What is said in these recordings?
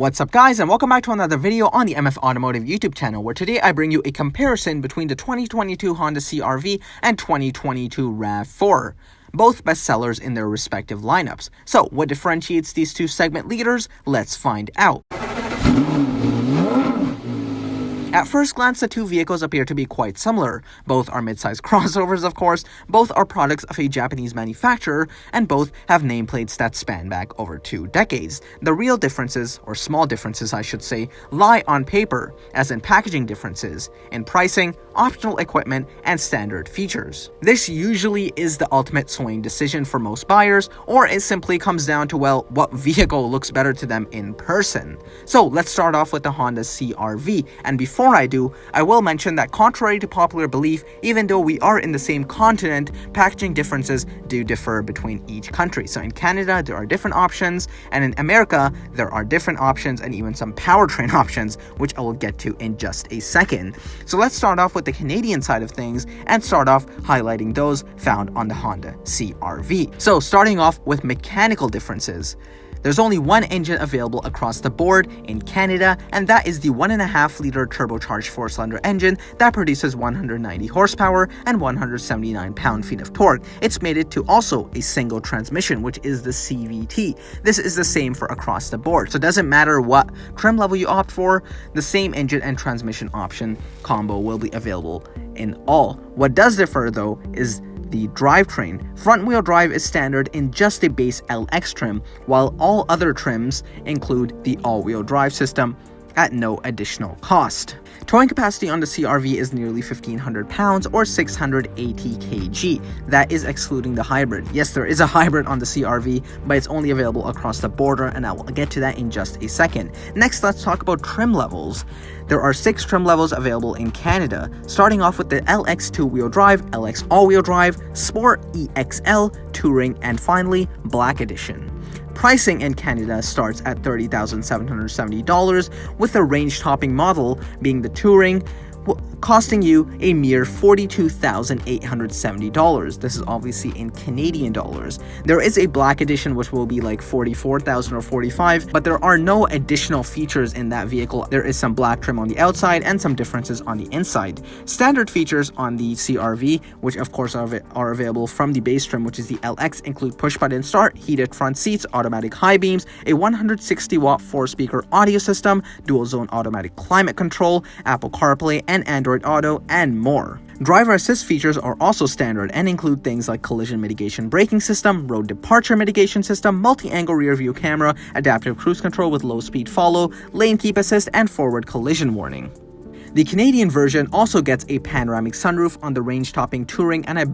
What's up guys, and welcome back to another video on the MF Automotive YouTube channel, where today I bring you a comparison between the 2022 Honda CR-V and 2022 RAV4. Both bestsellers in their respective lineups. So what differentiates these two segment leaders? Let's find out. At first glance, the two vehicles appear to be quite similar. Both are mid-sized crossovers, of course, both are products of a Japanese manufacturer, and both have nameplates that span back over 2 decades. The real differences, or small differences I should say, lie on paper, as in packaging differences, in pricing, optional equipment, and standard features. This usually is the ultimate swaying decision for most buyers, or it simply comes down to, well, what vehicle looks better to them in person. So let's start off with the Honda CR-V, and before I do, I will mention that contrary to popular belief, even though we are in the same continent, packaging differences do differ between each country. So in Canada, there are different options, and in America, there are different options and even some powertrain options, which I will get to in just a second. So let's start off with the Canadian side of things and start off highlighting those found on the Honda CR-V. So starting off with mechanical differences. There's only one engine available across the board in Canada, and that is the 1.5-liter turbocharged 4-cylinder engine that produces 190 horsepower and 179 pound-feet of torque. It's mated to also a single transmission, which is the CVT. This is the same for across the board, so it doesn't matter what trim level you opt for, the same engine and transmission option combo will be available in all. What does differ though is the drivetrain. Front-wheel drive is standard in just the base LX trim, while all other trims include the all-wheel drive system at no additional cost. Towing capacity on the CR-V is nearly 1,500 pounds or 680 kg. That is excluding the hybrid. Yes, there is a hybrid on the CR-V, but it's only available across the border, and I will get to that in just a second. Next, let's talk about trim levels. There are 6 trim levels available in Canada, starting off with the LX 2-wheel drive, LX all-wheel drive, Sport, EXL, Touring, and finally, Black Edition. Pricing in Canada starts at $30,770, with the range-topping model being the Touring, costing you a mere $42,870. This is obviously in Canadian dollars. There is a Black Edition which will be like $44,000 or $45,000, but there are no additional features in that vehicle. There is some black trim on the outside and some differences on the inside. Standard features on the CR-V, which of course are available from the base trim, which is the LX, include push-button start, heated front seats, automatic high beams, a 160-watt 4-speaker audio system, dual-zone automatic climate control, Apple CarPlay and Android Auto, and more. Driver assist features are also standard and include things like collision mitigation braking system, road departure mitigation system, multi-angle rear view camera, adaptive cruise control with low speed follow, lane keep assist, and forward collision warning. The Canadian version also gets a panoramic sunroof on the range-topping Touring, and I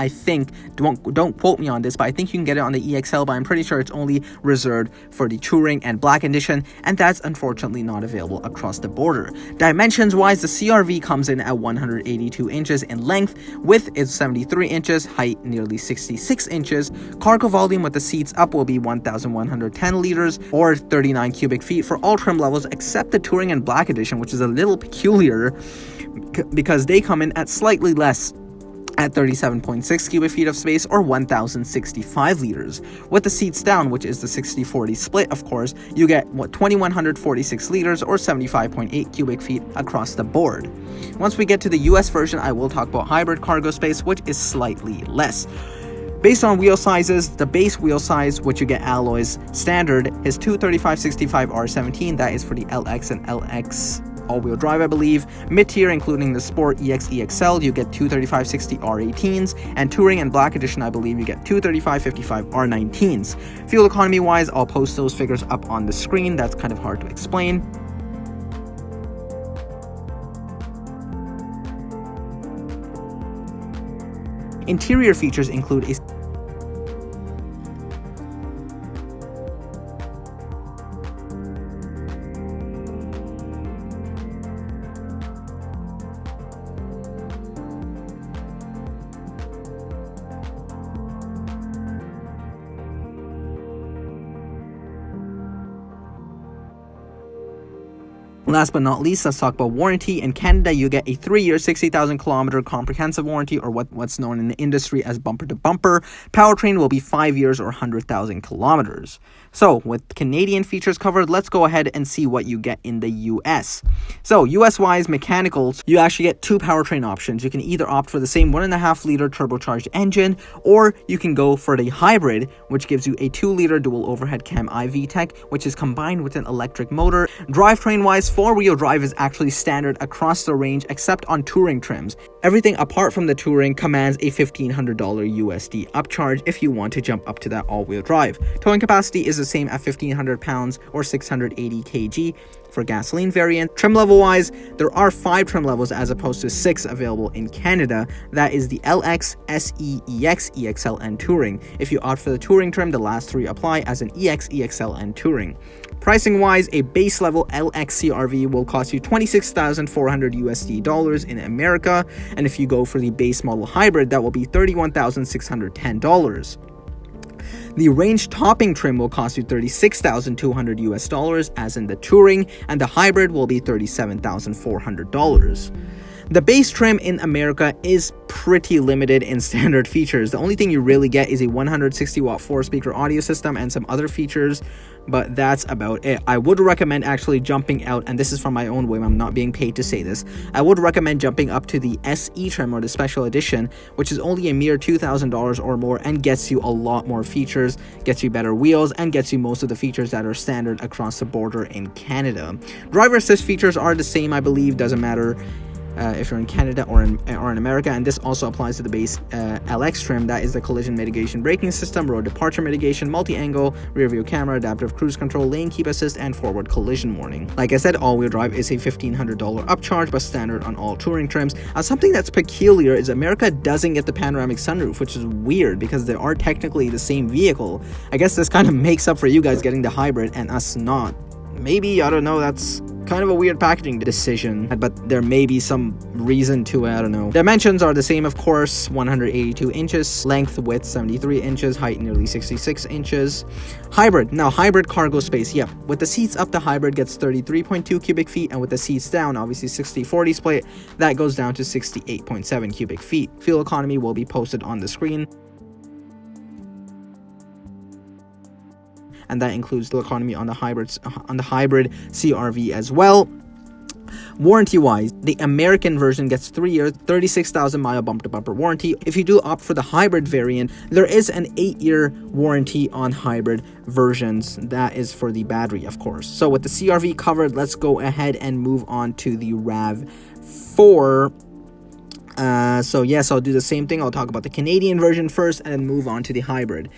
think, don't quote me on this, but I think you can get it on the EXL, but I'm pretty sure it's only reserved for the Touring and Black Edition, and that's unfortunately not available across the border. Dimensions-wise, the CR-V comes in at 182 inches in length, width is 73 inches, height nearly 66 inches. Cargo volume with the seats up will be 1,110 liters, or 39 cubic feet for all trim levels except the Touring and Black Edition, which is a little peculiar because they come in at slightly less at 37.6 cubic feet of space or 1,065 liters. With the seats down, which is the 60-40 split, of course, you get 2,146 liters or 75.8 cubic feet across the board. Once we get to the US version, I will talk about hybrid cargo space, which is slightly less. Based on wheel sizes, the base wheel size, which you get alloys standard, is 235/65 R17. That is for the LX and LX all-wheel drive, I believe. Mid-tier, including the Sport, EX, EXL, you get 235/60 R18s, and Touring and Black Edition, I believe, you get 235/55 R19s. Fuel economy-wise, I'll post those figures up on the screen. That's kind of hard to explain. Interior features include a Last but not least, let's talk about warranty. In Canada, you get a 3-year, 60,000 kilometer comprehensive warranty, or what's known in the industry as bumper to bumper. Powertrain will be 5 years or 100,000 kilometers. So, with Canadian features covered, let's go ahead and see what you get in the US. So, US-wise mechanicals, you actually get 2 powertrain options. You can either opt for the same 1.5-liter turbocharged engine, or you can go for the hybrid, which gives you a 2-liter dual overhead cam iVTEC, which is combined with an electric motor. Drivetrain-wise, 4-wheel drive is actually standard across the range except on touring trims. Everything apart from the touring commands a $1,500 USD upcharge if you want to jump up to that all-wheel drive. Towing capacity is the same at 1,500 pounds or 680 kg for gasoline variant. Trim level wise, there are 5 trim levels as opposed to 6 available in Canada. That is the LX, SE, EX, EXL, and Touring. If you opt for the Touring trim, the last 3 apply as an EX, EXL, and Touring. Pricing wise, a base level LX CRV will cost you $26,400 USD in America, and if you go for the base model hybrid, that will be $31,610. The range topping trim will cost you $36,200 US as in the Touring, and the hybrid will be $37,400. The base trim in America is pretty limited in standard features. The only thing you really get is a 160 watt 4-speaker audio system and some other features, but that's about it. I would recommend actually jumping out, and this is from my own whim, I'm not being paid to say this, I would recommend jumping up to the SE trim or the special edition, which is only a mere $2,000 or more and gets you a lot more features, gets you better wheels, and gets you most of the features that are standard across the border in Canada. Driver assist features are the same, I believe, doesn't matter if you're in Canada or in America, and this also applies to the base LX trim. That is the collision mitigation braking system, road departure mitigation, multi-angle, rear view camera, adaptive cruise control, lane keep assist, and forward collision warning. Like I said, all-wheel drive is a $1,500 upcharge, but standard on all touring trims. Something that's peculiar is America doesn't get the panoramic sunroof, which is weird because they are technically the same vehicle. I guess this kind of makes up for you guys getting the hybrid and us not. Maybe, I don't know, that's kind of a weird packaging decision, but there may be some reason to it, I don't know. Dimensions are the same, of course, 182 inches, length, width 73 inches, height nearly 66 inches. Hybrid, now hybrid cargo space, yep. With the seats up, the hybrid gets 33.2 cubic feet, and with the seats down, obviously 60-40 split, that goes down to 68.7 cubic feet. Fuel economy will be posted on the screen, and that includes the economy on the hybrid CRV as well. Warranty wise, the American version gets 3 year 36,000 mile bumper to bumper warranty. If you do opt for the hybrid variant, there is an 8-year warranty on hybrid versions. That is for the battery, of course. So with the CRV covered, let's go ahead and move on to the RAV4. So yes, I'll do the same thing. I'll talk about the Canadian version first and then move on to the hybrid.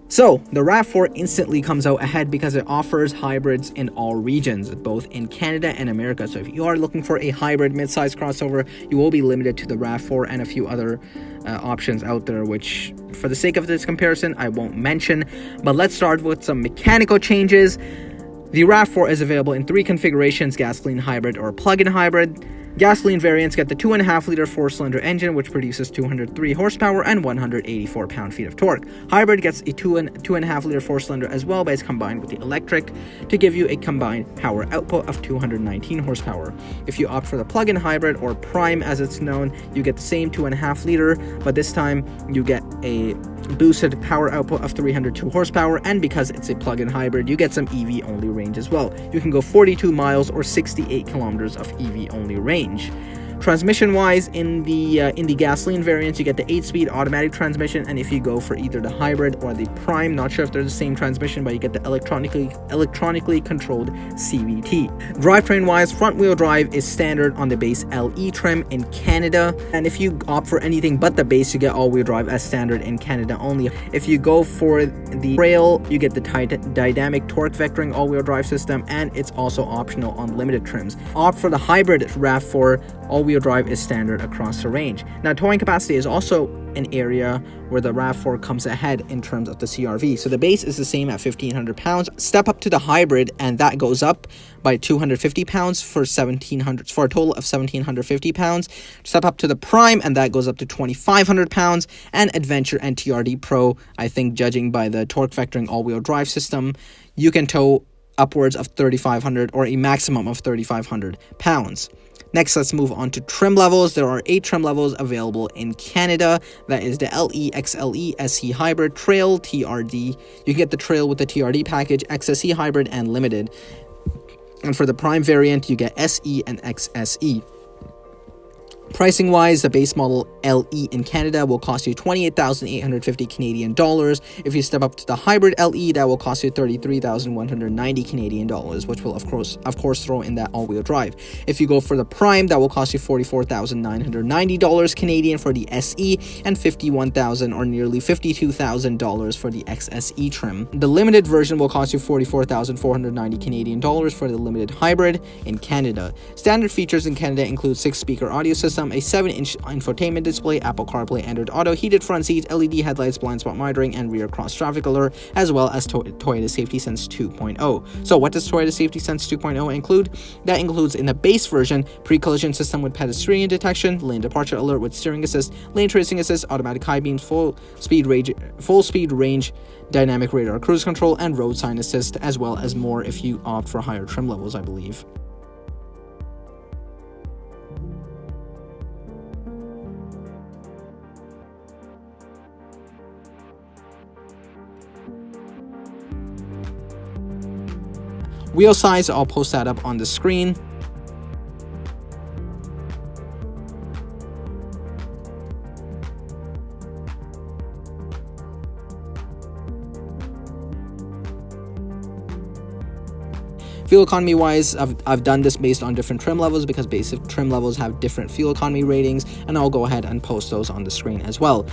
So, the RAV4 instantly comes out ahead because it offers hybrids in all regions, both in Canada and America. So if you are looking for a hybrid mid-size crossover, you will be limited to the RAV4 and a few other options out there, which for the sake of this comparison, I won't mention. But let's start with some mechanical changes. The RAV4 is available in 3 configurations: gasoline hybrid or plug-in hybrid. Gasoline variants get the 2.5-liter 4-cylinder engine, which produces 203 horsepower and 184 pound-feet of torque. Hybrid gets a 2.5-liter 4-cylinder as well, but it's combined with the electric to give you a combined power output of 219 horsepower. If you opt for the plug-in hybrid, or Prime as it's known, you get the same 2.5-liter, but this time you get a boosted power output of 302 horsepower, and because it's a plug-in hybrid, you get some EV-only range as well. You can go 42 miles or 68 kilometers of EV-only range. Transmission-wise, in the gasoline variants, you get the 8-speed automatic transmission, and if you go for either the hybrid or the Prime, not sure if they're the same transmission, but you get the electronically controlled CVT. Drivetrain-wise, front-wheel drive is standard on the base LE trim in Canada, and if you opt for anything but the base, you get all-wheel drive as standard in Canada only. If you go for the Trail, you get the dynamic torque vectoring all-wheel drive system, and it's also optional on limited trims. Opt for the hybrid RAV4, all-wheel drive is standard across the range. Now, towing capacity is also an area where the RAV4 comes ahead in terms of the CRV. So the base is the same at 1,500 pounds. Step up to the hybrid, and that goes up by 250 pounds for a total of 1,750 pounds. Step up to the Prime, and that goes up to 2,500 pounds. And Adventure and TRD Pro, I think, judging by the torque vectoring all-wheel drive system, you can tow upwards of 3,500 or a maximum of 3,500 pounds. Next, let's move on to trim levels. There are 8 trim levels available in Canada. That is the LE, XLE, SE Hybrid, Trail, TRD. You can get the Trail with the TRD package, XSE Hybrid, and Limited. And for the Prime variant, you get SE and XSE. Pricing wise, the base model LE in Canada will cost you 28,850 Canadian dollars. If you step up to the hybrid LE, that will cost you 33,190 Canadian dollars, which will of course throw in that all-wheel drive. If you go for the Prime, that will cost you 44,990 dollars Canadian for the SE and 51,000 or nearly 52,000 dollars for the XSE trim. The limited version will cost you 44,490 Canadian dollars for the limited hybrid in Canada. Standard features in Canada include 6-speaker audio system, a 7-inch infotainment display, Apple CarPlay, Android Auto, heated front seats, LED headlights, blind spot monitoring, and rear cross traffic alert, as well as Toyota Safety Sense 2.0. So what does Toyota Safety Sense 2.0 include? That includes in the base version, pre-collision system with pedestrian detection, lane departure alert with steering assist, lane tracing assist, automatic high beams, full speed range, dynamic radar cruise control, and road sign assist, as well as more if you opt for higher trim levels, I believe. Wheel size, I'll post that up on the screen. Fuel economy wise, I've done this based on different trim levels because basic trim levels have different fuel economy ratings, and I'll go ahead and post those on the screen as well.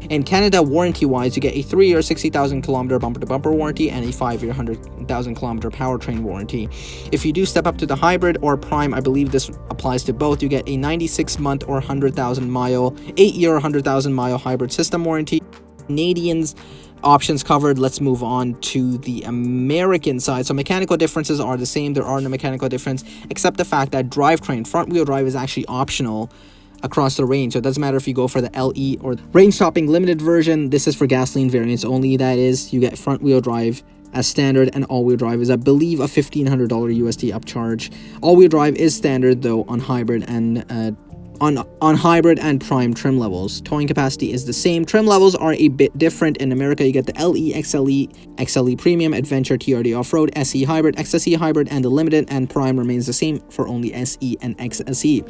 In Canada, warranty-wise, you get a 3-year 60,000 kilometer bumper-to-bumper warranty and a 5-year 100,000 kilometer powertrain warranty. If you do step up to the hybrid or Prime, I believe this applies to both, you get a 96-month or 100,000 mile, 8-year 100,000 mile hybrid system warranty. Canadians options covered. Let's move on to the American side. So mechanical differences are the same. There are no mechanical difference except the fact that drivetrain, front-wheel drive, is actually optional across the range. So it doesn't matter if you go for the LE or range topping limited version. This is for gasoline variants only. That is, you get front wheel drive as standard, and all-wheel drive is, I believe, a $1,500 USD upcharge. All-wheel drive is standard though on hybrid and on hybrid and Prime trim levels. Towing capacity is the same. Trim levels are a bit different. In America, you get the LE, XLE Premium, Adventure, TRD Off-Road, SE Hybrid, XSE Hybrid, and the Limited, and Prime remains the same for only SE and XSE.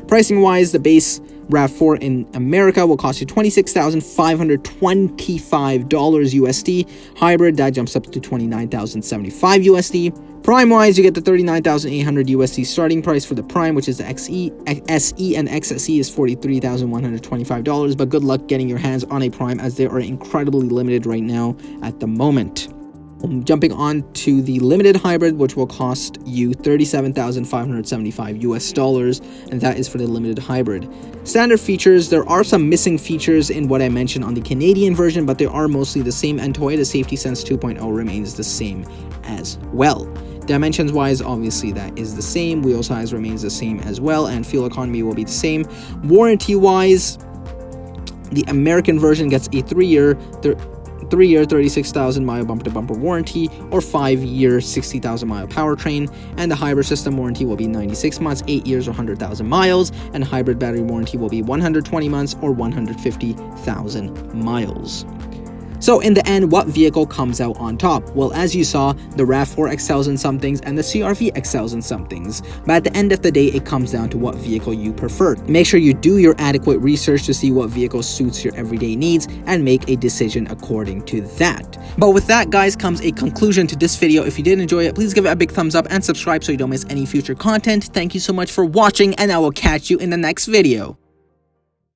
Pricing wise, the base RAV4 in America will cost you $26,525 USD. Hybrid, that jumps up to $29,075 USD. Prime-wise, you get the $39,800 USD starting price for the Prime, which is the SE and XSE is $43,125, but good luck getting your hands on a Prime as they are incredibly limited right now at the moment. Jumping on to the limited hybrid, which will cost you $37,575 US, and that is for the limited hybrid. Standard features, there are some missing features in what I mentioned on the Canadian version, but they are mostly the same, and Toyota Safety Sense 2.0 remains the same as well. Dimensions wise, obviously that is the same. Wheel size remains the same as well, and fuel economy will be the same. Warranty wise, the American version gets a 3-year 36,000 mile bumper to bumper warranty or 5-year 60,000 mile powertrain, and the hybrid system warranty will be 96 months, 8 years or 100,000 miles, and hybrid battery warranty will be 120 months or 150,000 miles. So in the end, what vehicle comes out on top? Well, as you saw, the RAV4 excels in some things and the CR-V excels in some things. But at the end of the day, it comes down to what vehicle you prefer. Make sure you do your adequate research to see what vehicle suits your everyday needs and make a decision according to that. But with that, guys, comes a conclusion to this video. If you did enjoy it, please give it a big thumbs up and subscribe so you don't miss any future content. Thank you so much for watching, and I will catch you in the next video.